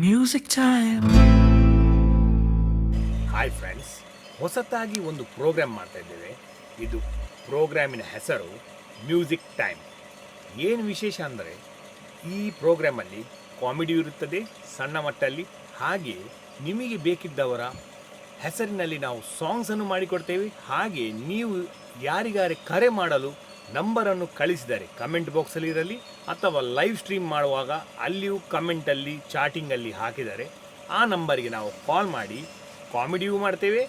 Music time. Hi friends, ಹೊಸತಾಗಿ ಒಂದು program ಮಾಡ್ತಾ ಇದ್ದೇವೆ. ಇದು ಪ್ರೋಗ್ರಾಮಿನ ಹೆಸರು ಮ್ಯೂಸಿಕ್ ಟೈಮ್. ಏನು ವಿಶೇಷ ಅಂದರೆ ಈ ಪ್ರೋಗ್ರಾಮಲ್ಲಿ ಕಾಮಿಡಿಯೂ ಇರುತ್ತದೆ, ಸಣ್ಣ ಮಟ್ಟಲ್ಲಿ. ಹಾಗೆ ನಿಮಗೆ ಬೇಕಿದ್ದವರ ಹೆಸರಿನಲ್ಲಿ ನಾವು ಸಾಂಗ್ಸನ್ನು ಮಾಡಿಕೊಡ್ತೇವೆ. ಹಾಗೆ ನೀವು ಯಾರಿಗಾರೆ ಕರೆ ಮಾಡಲು ನಂಬರನ್ನು ಕಳಿಸಿದರೆ ಕಮೆಂಟ್ ಬಾಕ್ಸಲ್ಲಿ ಇರಲಿ ಅಥವಾ ಲೈವ್ ಸ್ಟ್ರೀಮ್ ಮಾಡುವಾಗ ಅಲ್ಲಿಯೂ ಕಮೆಂಟಲ್ಲಿ ಚಾಟಿಂಗಲ್ಲಿ ಹಾಕಿದರೆ ಆ ನಂಬರಿಗೆ ನಾವು ಕಾಲ್ ಮಾಡಿ ಕಾಮಿಡಿಯೂ ಮಾಡ್ತೇವೆ,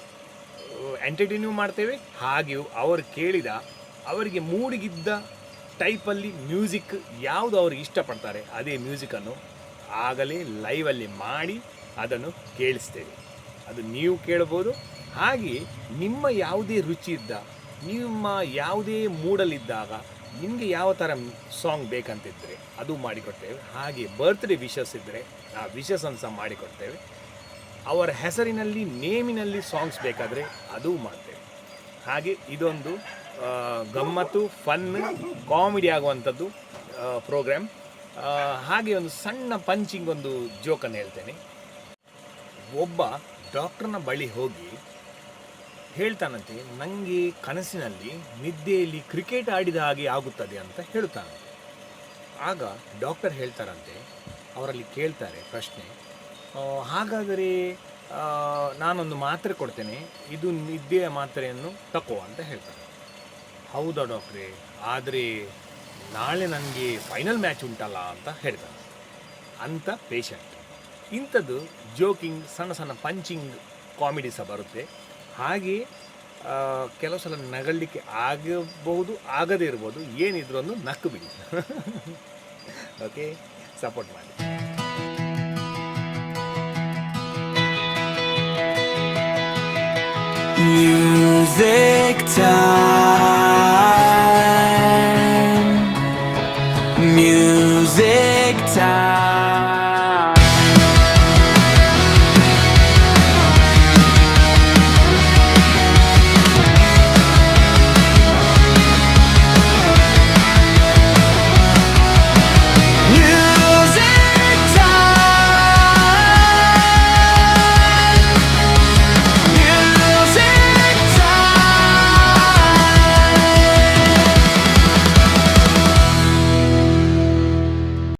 ಎಂಟರ್ಟೈನ್ಯೂ ಮಾಡ್ತೇವೆ. ಹಾಗೆಯೂ ಅವರು ಕೇಳಿದ ಅವರಿಗೆ ಮೂಡಿಗಿದ್ದ ಟೈಪಲ್ಲಿ ಮ್ಯೂಸಿಕ್ ಯಾವುದು ಅವ್ರಿಗೆ ಇಷ್ಟಪಡ್ತಾರೆ ಅದೇ ಮ್ಯೂಸಿಕನ್ನು ಆಗಲೇ ಲೈವಲ್ಲಿ ಮಾಡಿ ಅದನ್ನು ಕೇಳಿಸ್ತೇವೆ. ಅದು ನೀವು ಕೇಳ್ಬೋದು. ಹಾಗೆಯೇ ನಿಮ್ಮ ಯಾವುದೇ ರುಚಿ ಇದ್ದ, ನಿಮ್ಮ ಯಾವುದೇ ಮೂಡಲ್ಲಿದ್ದಾಗ ನಿಮಗೆ ಯಾವ ಥರ ಸಾಂಗ್ ಬೇಕಂತಿದ್ದರೆ ಅದು ಮಾಡಿಕೊಡ್ತೇವೆ. ಹಾಗೆ ಬರ್ತ್ಡೇ ವಿಶಸ್ ಇದ್ದರೆ ಆ ವಿಶಸನ್ನು ಸಹ ಮಾಡಿಕೊಡ್ತೇವೆ. ಅವರ ಹೆಸರಿನಲ್ಲಿ ನೇಮಿನಲ್ಲಿ ಸಾಂಗ್ಸ್ ಬೇಕಾದರೆ ಅದೂ ಮಾಡ್ತೇವೆ. ಹಾಗೆ ಇದೊಂದು ಗಮ್ಮತ್ತು, ಫನ್, ಕಾಮಿಡಿ ಆಗುವಂಥದ್ದು ಪ್ರೋಗ್ರಾಮ್. ಹಾಗೆ ಒಂದು ಸಣ್ಣ ಪಂಚಿಂಗ್ ಒಂದು ಜೋಕನ್ನು ಹೇಳ್ತೇನೆ. ಒಬ್ಬ ಡಾಕ್ಟ್ರನ ಬಳಿ ಹೋಗಿ ಹೇಳ್ತಾನಂತೆ, ನನಗೆ ಕನಸಿನಲ್ಲಿ ನಿದ್ದೆಯಲ್ಲಿ ಕ್ರಿಕೆಟ್ ಆಡಿದ ಹಾಗೆ ಆಗುತ್ತದೆ ಅಂತ ಹೇಳ್ತಾನೆ. ಆಗ ಡಾಕ್ಟರ್ ಹೇಳ್ತಾರಂತೆ, ಅವರಲ್ಲಿ ಕೇಳ್ತಾರೆ ಪ್ರಶ್ನೆ, ಹಾಗಾದರೆ ನಾನೊಂದು ಮಾತ್ರೆ ಕೊಡ್ತೇನೆ, ಇದು ನಿದ್ದೆಯ ಮಾತ್ರೆಯನ್ನು ತಗೋ ಅಂತ ಹೇಳ್ತಾರೆ. ಹೌದಾ ಡಾಕ್ಟ್ರೇ, ಆದರೆ ನಾಳೆ ನನಗೆ ಫೈನಲ್ ಮ್ಯಾಚ್ ಉಂಟಲ್ಲ ಅಂತ ಹೇಳ್ತಾನೆ ಅಂತ ಪೇಷಂಟ್. ಇಂಥದ್ದು ಜೋಕಿಂಗ್, ಸಣ್ಣ ಸಣ್ಣ ಪಂಚಿಂಗ್ ಕಾಮಿಡಿ ಸಹ ಬರುತ್ತೆ. ಹಾಗೆ ಕೆಲವು ಸಲ ನಗಲಿಕ್ಕೆ ಆಗಬಹುದು, ಆಗದೇ ಇರ್ಬೋದು. ಏನಿದ್ರು ಒಂದು ನಕ್ಕು ಬಿಡಿ. ಓಕೆ, ಸಪೋರ್ಟ್ ಮಾಡಿ. Music time. Music time.